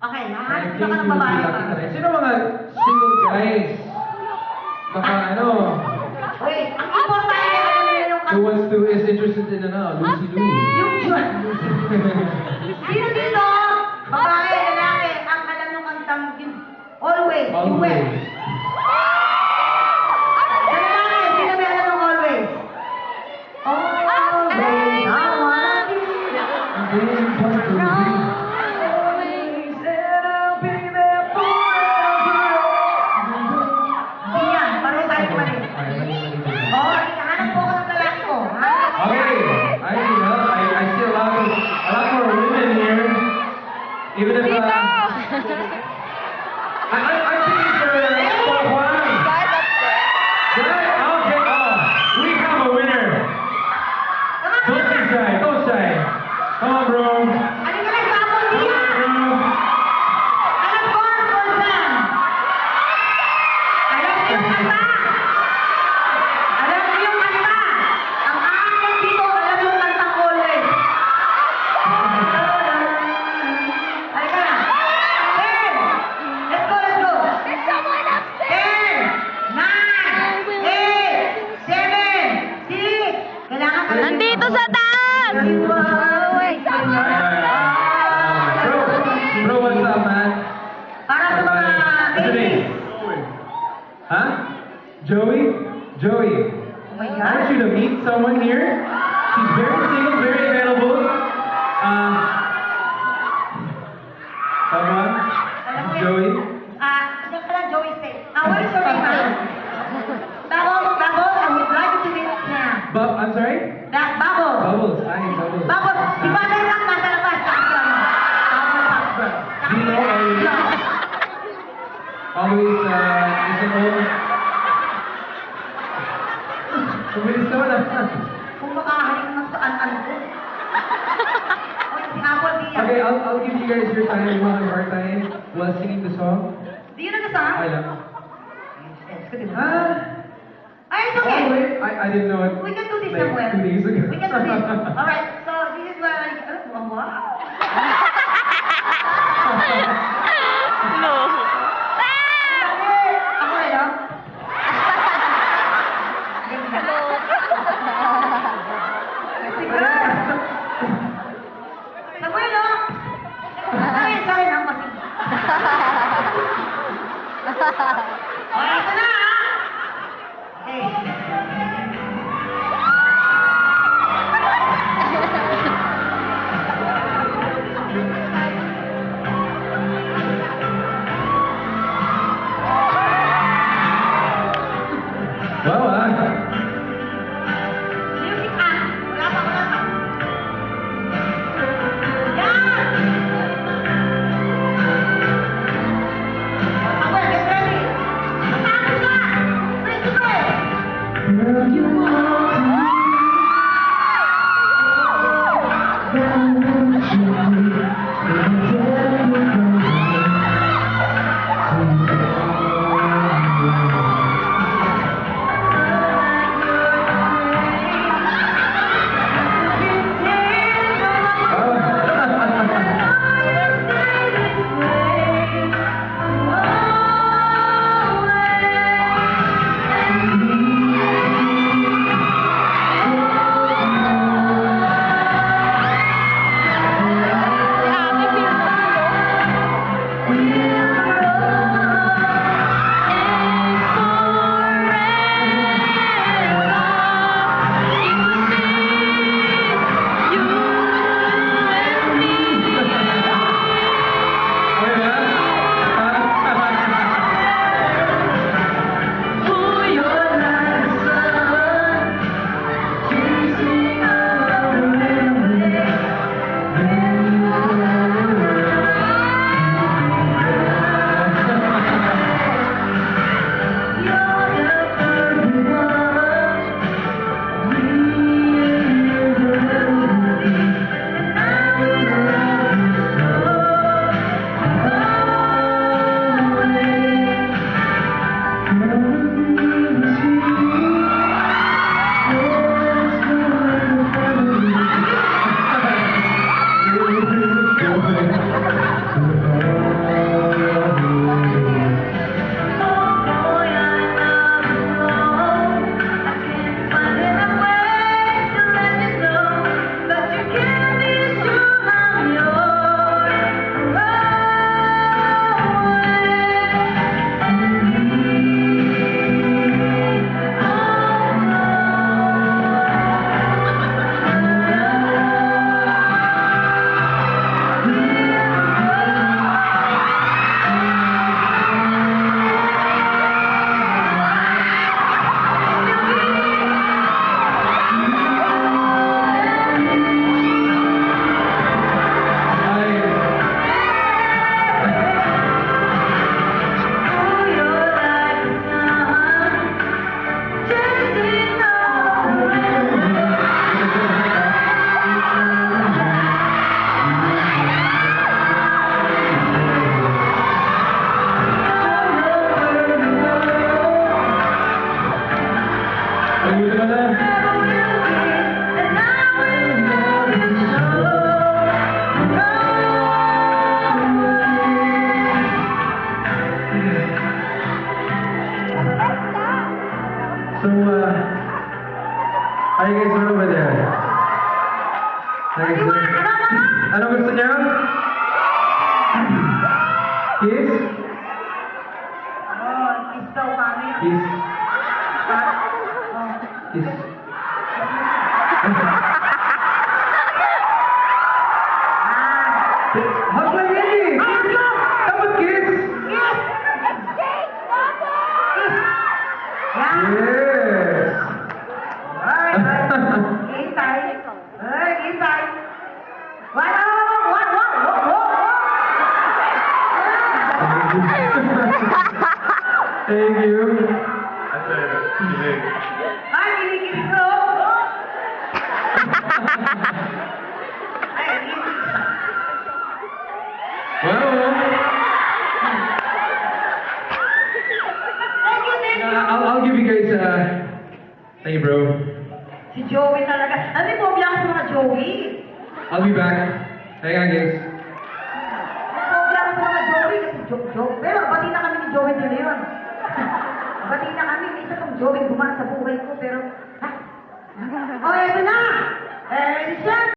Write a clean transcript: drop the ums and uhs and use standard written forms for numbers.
Okay, nahanap ka ng babae pa. Sino mga single guys? Baka ano? Wait, ang importante Who wants to, is interested in Lucy Lou? yung sino dito? Babae, lalaki, ang alam ng kantang Always. Always. Sa lalaki, sino may alam ng Always? Always, I wanna be. Yan, pareho tayo mali. Oh, hinahanap po ako ng lalaki ko. Okay, I see a lot more women here. Even if I'm thinking for Juan. Right? Okay. Oh, we have a winner. Don't be shy. Don't shy. Come on, bro. Halika na sa ako, Come Tia. on, bro. Alam ko ang concern. Alam ko yung kanta. Alam ko yung kanta. Ang akin dito, alam yung kantang Always. Halika na. 10. Let's go, let's go. 10, 9, 8, 7, 6. Kailangan ka Nandito sa taas! Bro, what's up, man? Para sa mga What's your baby. name? Huh? Joey? Joey. Oh my I God. want you to meet someone here. She's very single, very available. Come on. Joey. Diyan ka lang, Joey Stay. What is your name, ma'am? Bubbles, I would like you to meet now. I'm sorry? Bubbles. Bubbles. Hi, Bubbles. Bubbles, di ba na lang nasa labas? Do you know always is an old... Kumilis naman ah. Kung makahalik ng saan-an ko. O, si Apple, di yan. Okay, I'll give you guys your time, you want a hard time while singing the song. Do you know the song? I love. Ay, it's okay. Oh, wait, I didn't know it. We can do this like somewhere. 2 days ago. We can do this. Alright, so this is where oh, wow. No. Ako rin, no? Samuel, no? Sorry, no? Okay, ito na, ha? Okay. Wow, Music, wala pa, wala pa. Yan! Samuel, get ready. Kiss? Oh, kiss daw, paano yan? Kiss. Oh. Kiss. Ah. Hug lang yan eh. Dapat kiss. Kiss! Yan. Yes. Ay, Isay. Ay, Isay. Wala, Thank you. Ay, kinikilig ko. Ay, kinikilig. Well, Thank you, thank you. I'll give you guys thank you, bro. Si Joey talaga. Ano yung phobia ka sa mga Joey? I'll be back. Hang on, guys. Phobia ka sa mga Joey kasi joke. Pero bati na kami ni Joey din yun. Bati na kami. May isa pang Joey gumaan sa buhay ko pero... Ha? Oh, eto na! Eh, si Chef!